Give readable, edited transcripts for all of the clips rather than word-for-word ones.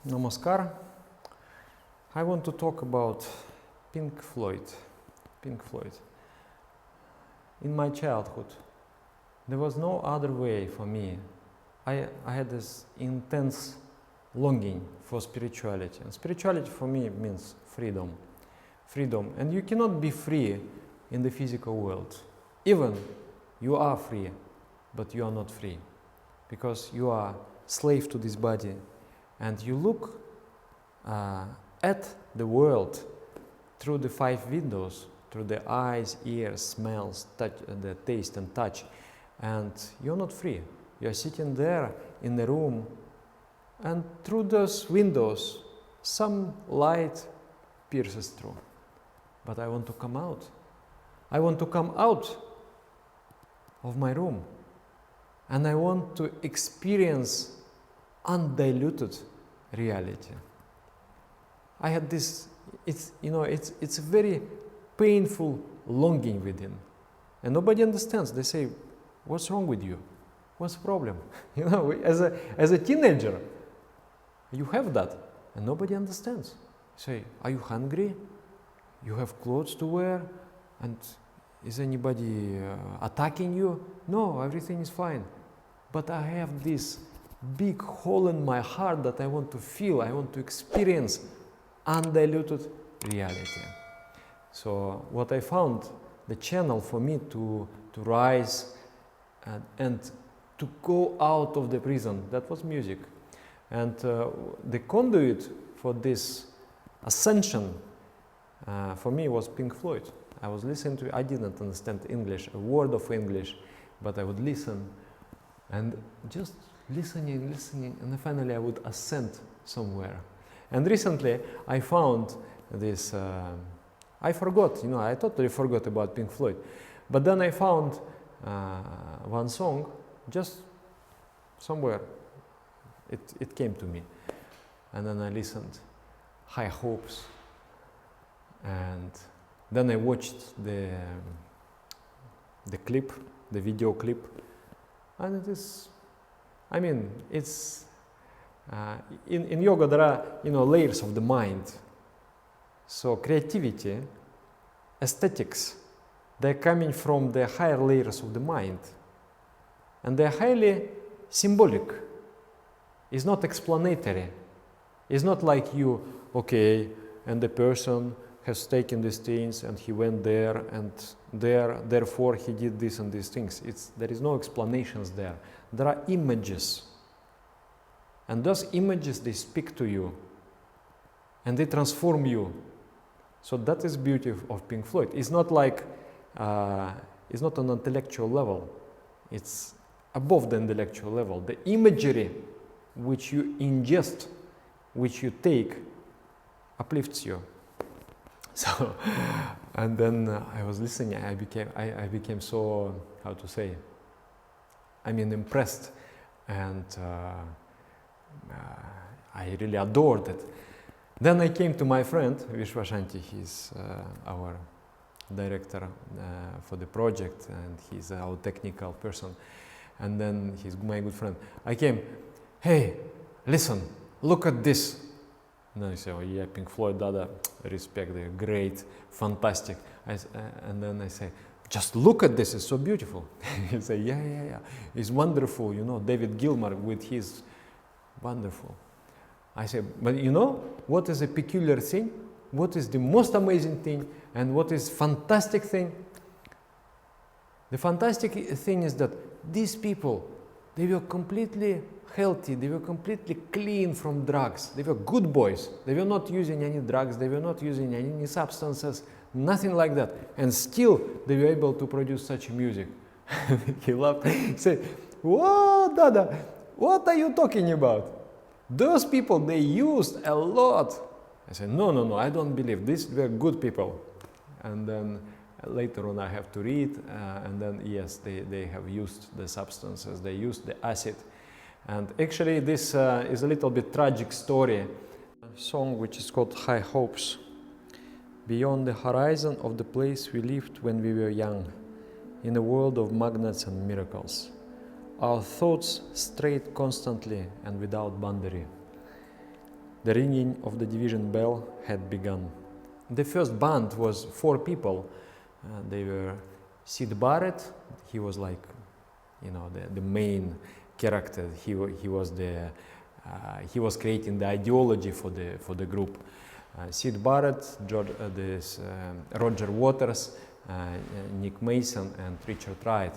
Namaskar. I want to talk about Pink Floyd. Pink Floyd. In my childhood, there was no other way for me. I had this intense longing for spirituality. And spirituality for me means freedom. Freedom. And you cannot be free in the physical world. Even you are free, but you are not free. Because you are slave to this body. And you look at the world through the 5 windows, through the eyes, ears, smells, touch, the taste and touch. And you're not free. You're sitting there in the room, and through those windows, some light pierces through. But I want to come out. I want to come out of my room. And I want to experience undiluted reality. I had this, it's a very painful longing within. And nobody understands. They say, what's wrong with you? What's the problem? As a teenager, you have that. And nobody understands. Say, are you hungry? You have clothes to wear? And is anybody attacking you? No, everything is fine. But I have this big hole in my heart that I want to feel, I want to experience undiluted reality. So what I found, the channel for me to rise and to go out of the prison, that was music. And the conduit for this ascension for me was Pink Floyd. I was listening to, I didn't understand English, a word of English, but I would listen and just listening, and then finally I would ascend somewhere. And recently I found this, I forgot, I totally forgot about Pink Floyd. But then I found one song, just somewhere, it came to me. And then I listened, High Hopes. And then I watched the clip, the video clip. And it is, it's, in yoga there are, layers of the mind. So creativity, aesthetics, they're coming from the higher layers of the mind. And they're highly symbolic. It's not explanatory. It's not like you, okay, and the person has taken these things and he went there and therefore he did this and these things. There is no explanations there. There are images. And those images, they speak to you and they transform you. So that is beauty of Pink Floyd. It's not like, it's not on an intellectual level. It's above the intellectual level. The imagery which you ingest, which you take, uplifts you. So, and then I was listening, I became so, how to say, impressed, and I really adored it. Then I came to my friend, Vishwashanti, he's our director for the project, and he's our technical person, and then he's my good friend. I came, hey, listen, look at this. And then I say, oh yeah, Pink Floyd, Dada, respect, they're great, fantastic. And then I say, just look at this, it's so beautiful. He say, yeah, it's wonderful, David Gilmour with his, wonderful. I say, but what is a peculiar thing? What is the most amazing thing? And what is fantastic thing? The fantastic thing is that these people, they were completely healthy, they were completely clean from drugs. They were good boys. They were not using any drugs, they were not using any substances, nothing like that. And still, they were able to produce such music. He laughed. He said, whoa, Dada, what are you talking about? Those people, they used a lot. I said, no, I don't believe. These were good people. And then later on I have to read, and then yes, they have used the substances, they used the acid. And actually this is a little bit tragic story. A song which is called High Hopes. Beyond the horizon of the place we lived when we were young, in a world of magnets and miracles. Our thoughts strayed constantly and without boundary. the ringing of the division bell had begun. The first band was 4 people. They were Syd Barrett. He was like, the main character. He was creating the ideology for the group. Syd Barrett, Roger Waters, Nick Mason, and Richard Wright.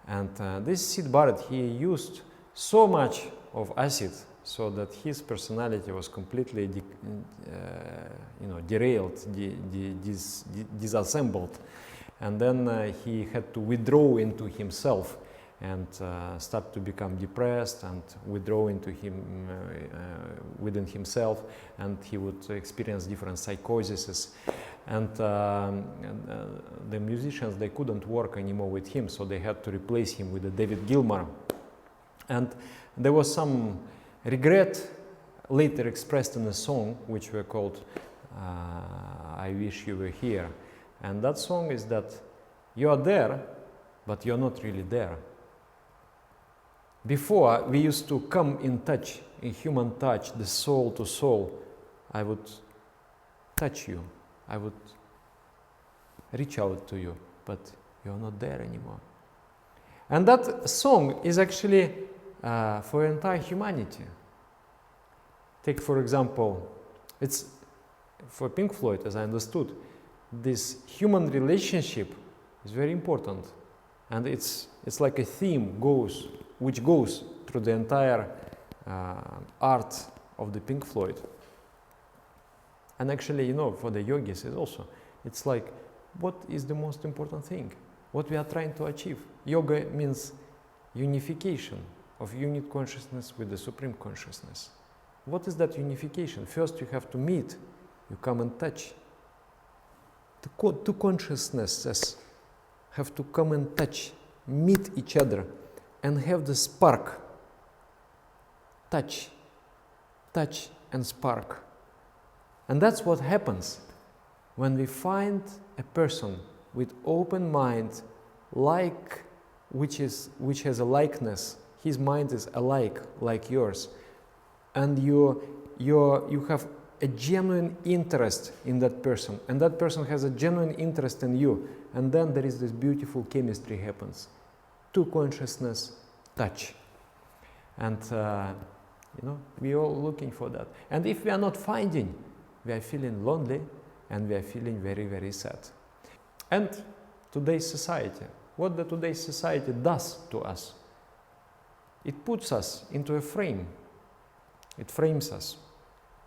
And this Syd Barrett, he used so much of acid so that his personality was completely derailed, disassembled. And then he had to withdraw into himself and start to become depressed and withdraw into within himself, and he would experience different psychoses. And the musicians, they couldn't work anymore with him, so they had to replace him with David Gilmour. And there was some regret later expressed in a song which were called I Wish You Were Here. And that song is that you are there, but you're not really there. Before, we used to come in touch, in human touch, the soul to soul. I would touch you, I would reach out to you, but you're not there anymore. And that song is actually for entire humanity. Take, for example, it's for Pink Floyd, as I understood, this human relationship is very important, and it's like a theme which goes through the entire art of the Pink Floyd. And actually, for the yogis is also, it's like, what is the most important thing? What we are trying to achieve? Yoga means unification of unit consciousness with the Supreme Consciousness. What is that unification? First you have to meet, you come and touch. The two consciousnesses have to come and touch, meet each other, and have the spark. Touch and spark. And that's what happens when we find a person with open mind, which has a likeness. His mind is alike, like yours, and you have a genuine interest in that person, and that person has a genuine interest in you, and then there is this beautiful chemistry happens. Two consciousness touch, and we are all looking for that. And if we are not finding, we are feeling lonely, and we are feeling very, very sad. And today's society, what the today's society does to us, it puts us into a frame. It frames us,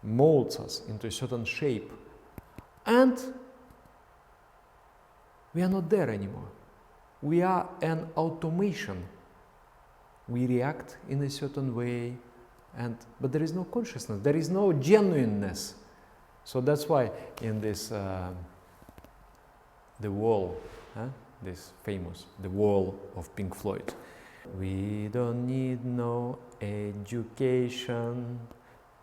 molds us into a certain shape, and we are not there anymore. We are an automation. We react in a certain way, but there is no consciousness, there is no genuineness. So that's why in this the wall, this famous the wall of Pink Floyd, we don't need no education,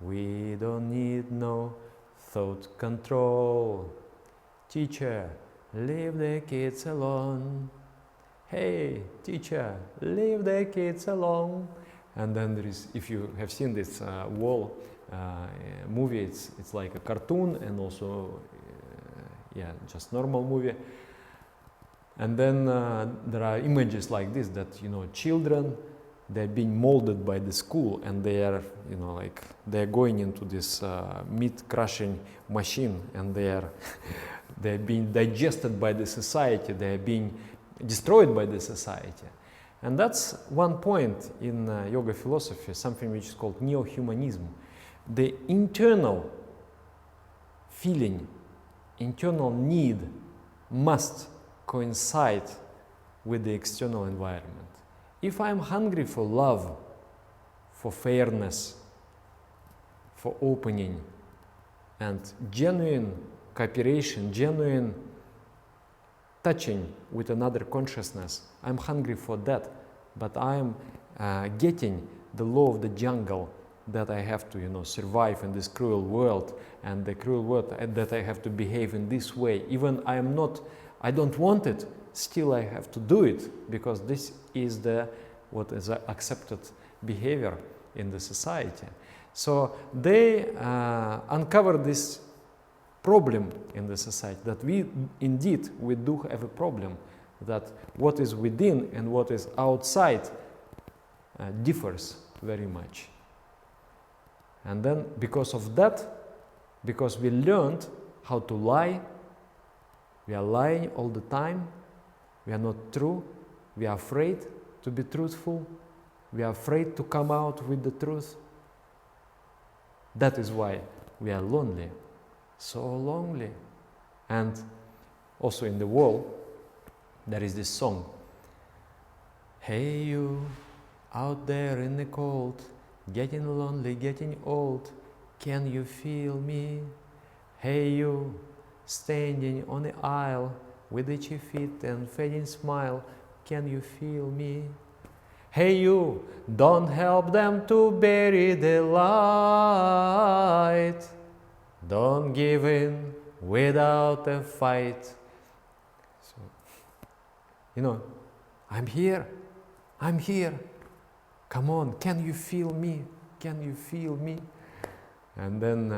we don't need no thought control. Teacher, leave the kids alone. Hey, teacher, leave the kids alone. And then there is, if you have seen this wall movie, it's like a cartoon and also, just normal movie. And then there are images like this that, children, they're being molded by the school, and they are, they're going into this meat crushing machine, and they're being digested by the society, they're being destroyed by the society. And that's one point in yoga philosophy, something which is called neo-humanism. The internal feeling, internal need must coincide with the external environment. If I'm hungry for love, for fairness, for opening, and genuine cooperation, genuine touching with another consciousness, I'm hungry for that, but I'm getting the law of the jungle that I have to, survive in this cruel world, and the cruel world that I have to behave in this way. Even I don't want it, still I have to do it, because this is what is accepted behavior in the society. So they uncovered this problem in the society, that we do have a problem, that what is within and what is outside differs very much. And then because of that, because we learned how to lie, we are lying all the time, we are not true, we are afraid to be truthful, we are afraid to come out with the truth. That is why we are lonely, so lonely. And also in the world, there is this song, hey you, out there in the cold, getting lonely, getting old, can you feel me? Hey you, standing on the aisle with itchy feet and fading smile, can you feel me? Hey you, don't help them to bury the light, don't give in without a fight. So, you know, I'm here, come on, can you feel me, can you feel me? And then,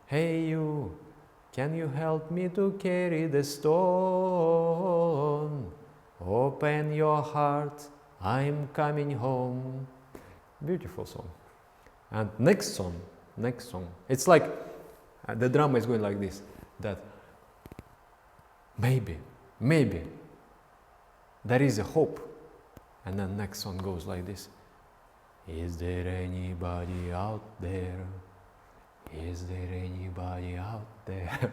hey you, can you help me to carry the stone? Open your heart, I'm coming home. Beautiful song. And next song, it's like the drama is going like this, that maybe there is a hope. And then next song goes like this. Is there anybody out there? Is there anybody out there?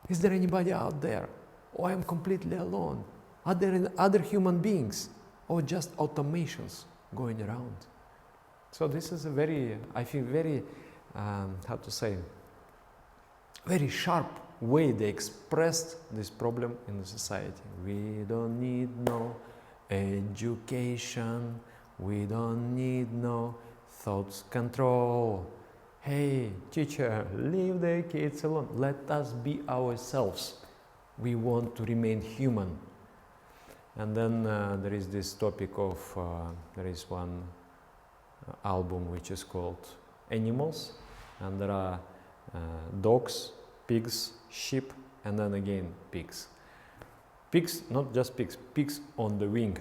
Is there anybody out there? Oh, I'm completely alone. Are there other human beings or just automations going around? So this is a very, I feel very, how to say, very sharp way they expressed this problem in the society. We don't need no education. We don't need no thoughts control. Hey, teacher, leave the kids alone. Let us be ourselves. We want to remain human. And then there is this topic of, there is one album which is called Animals, and there are dogs, pigs, sheep, and then again pigs. Pigs, not just pigs, pigs on the wing.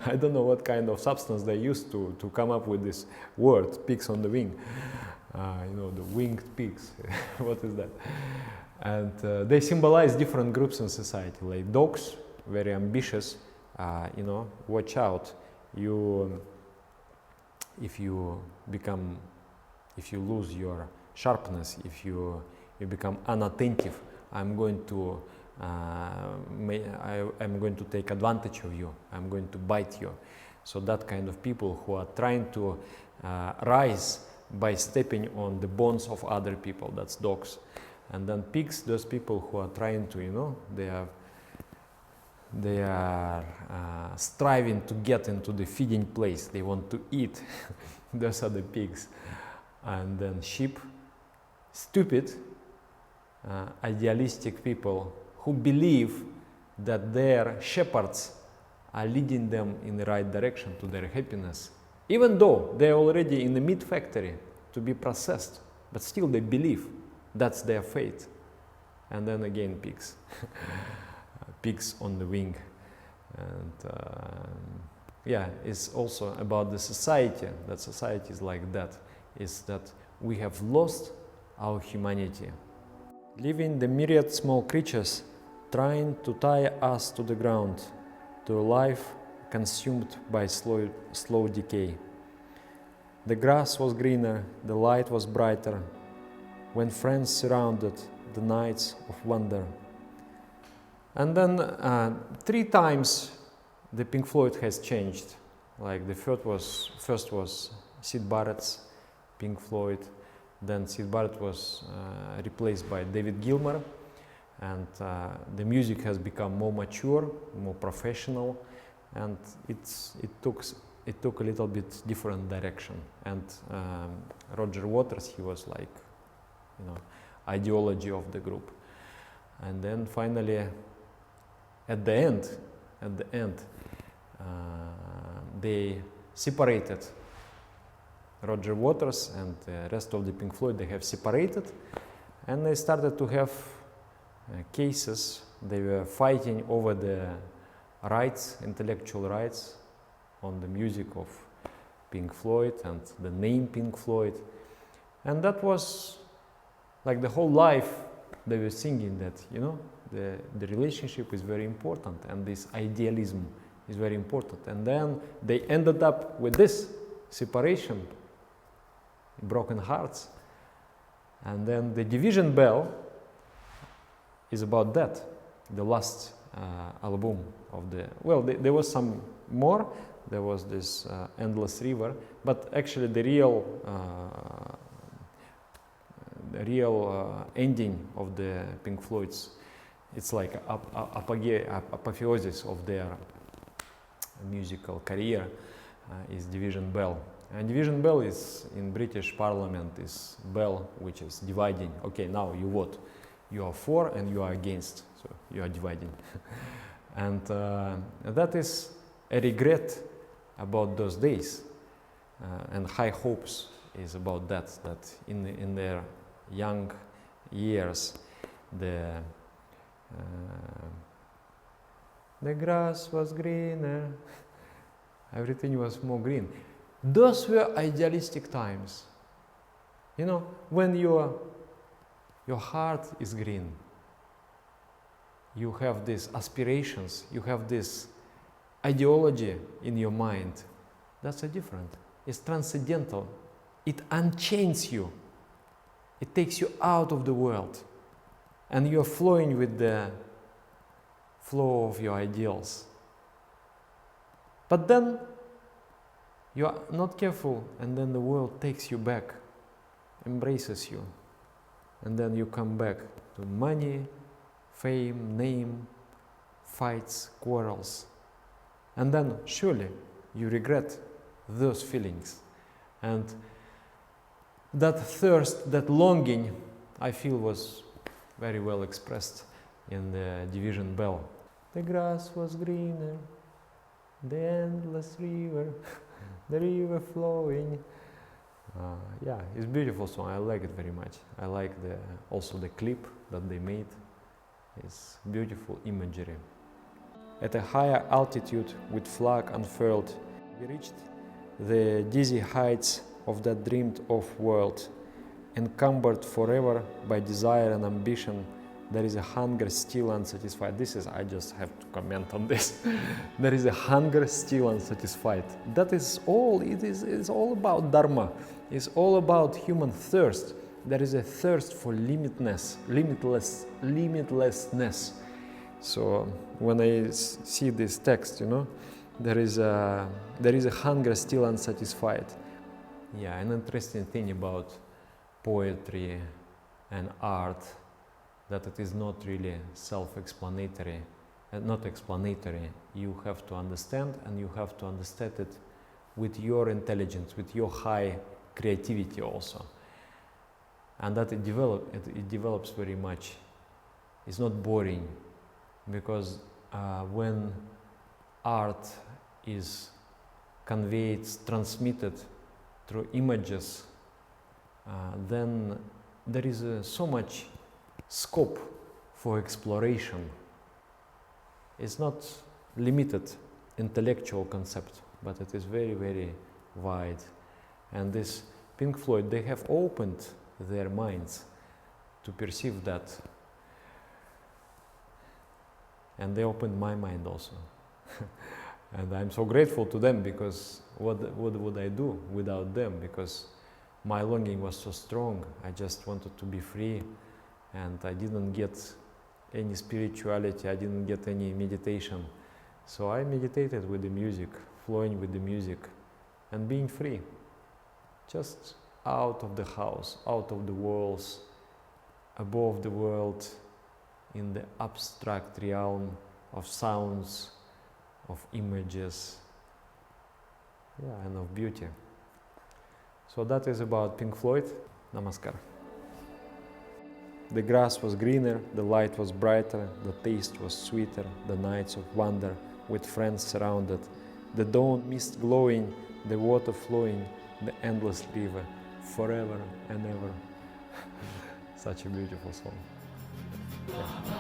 I don't know what kind of substance they used to come up with this word, pigs on the wing. You know, the winged pigs. What is that? And they symbolize different groups in society, like dogs, very ambitious, you know, watch out. If you lose your sharpness, if you become unattentive, I'm going to take advantage of you. I'm going to bite you. So that kind of people who are trying to rise by stepping on the bones of other people, that's dogs. And then pigs, those people who are trying to, you know, they are striving to get into the feeding place. They want to eat. Those are the pigs. And then sheep, stupid, idealistic people who believe that their shepherds are leading them in the right direction to their happiness, even though they're already in the meat factory to be processed, but still they believe that's their fate. And then again pigs. Pigs on the wing. And yeah, it's also about the society, that society is like that, is that we have lost our humanity. Leaving the myriad small creatures trying to tie us to the ground, to a life consumed by slow decay. The grass was greener, the light was brighter, when friends surrounded the nights of wonder. And then 3 times the Pink Floyd has changed. Like the first was Syd Barrett's Pink Floyd, then Syd Barrett was replaced by David Gilmour, and the music has become more mature, more professional, and it took a little bit different direction. And Roger Waters, he was like, you know, ideology of the group. And then finally, at the end, they separated Roger Waters and the rest of the Pink Floyd, they have separated, and they started to have cases. They were fighting over the rights, intellectual rights on the music of Pink Floyd and the name Pink Floyd. And that was like the whole life they were singing that, you know, the relationship is very important and this idealism is very important. And then they ended up with this separation, broken hearts. And then the Division Bell is about that, the last album of the, well, there was some more. There was this Endless River, but actually the real ending of the Pink Floyd's, it's like apotheosis of their musical career is Division Bell. And Division Bell is in British Parliament is bell which is dividing. Okay, now you vote. You are for and you are against, so you are dividing. And that is a regret about those days, and high hopes is about that in their young years the grass was greener, everything was more green. Those were idealistic times, you know, when your heart is green, you have these aspirations, you have this ideology in your mind. That's a different. It's transcendental. It unchains you. It takes you out of the world, and you're flowing with the flow of your ideals. But then you are not careful, and then the world takes you back, embraces you, and then you come back to money, fame, name, fights, quarrels. And then surely you regret those feelings. And that thirst, that longing, I feel was very well expressed in the Division Bell. The grass was greener, the endless river, the river flowing. Yeah, it's a beautiful song. I like it very much. I like also the clip that they made. It's beautiful imagery. At a higher altitude, with flag unfurled, we reached the dizzy heights of that dreamed-of world. Encumbered forever by desire and ambition, there is a hunger still unsatisfied. I just have to comment on this. There is a hunger still unsatisfied. That is all it is. It's all about Dharma. It's all about human thirst. There is a thirst for limitlessness. So when I see this text, you know, there is a hunger still unsatisfied. Yeah, an interesting thing about poetry and art, that it is not really self-explanatory, not explanatory. You have to understand, and you have to understand it with your intelligence, with your high creativity also. And that it develops very much. It's not boring, because when art is conveyed, transmitted through images, then there is so much scope for exploration. It's not limited intellectual concept, but it is very, very wide. And this Pink Floyd, they have opened their minds to perceive that. And they opened my mind also. And I'm so grateful to them, because what would I do without them? Because my longing was so strong. I just wanted to be free, and I didn't get any spirituality, I didn't get any meditation. So I meditated with the music, flowing with the music, and being free. Just out of the house, out of the walls, above the world, in the abstract realm of sounds, of images, yeah, and of beauty. So that is about Pink Floyd. Namaskar. The grass was greener, the light was brighter, the taste was sweeter, the nights of wonder with friends surrounded, the dawn mist glowing, the water flowing, the endless river, forever and ever. Such a beautiful song. Yeah.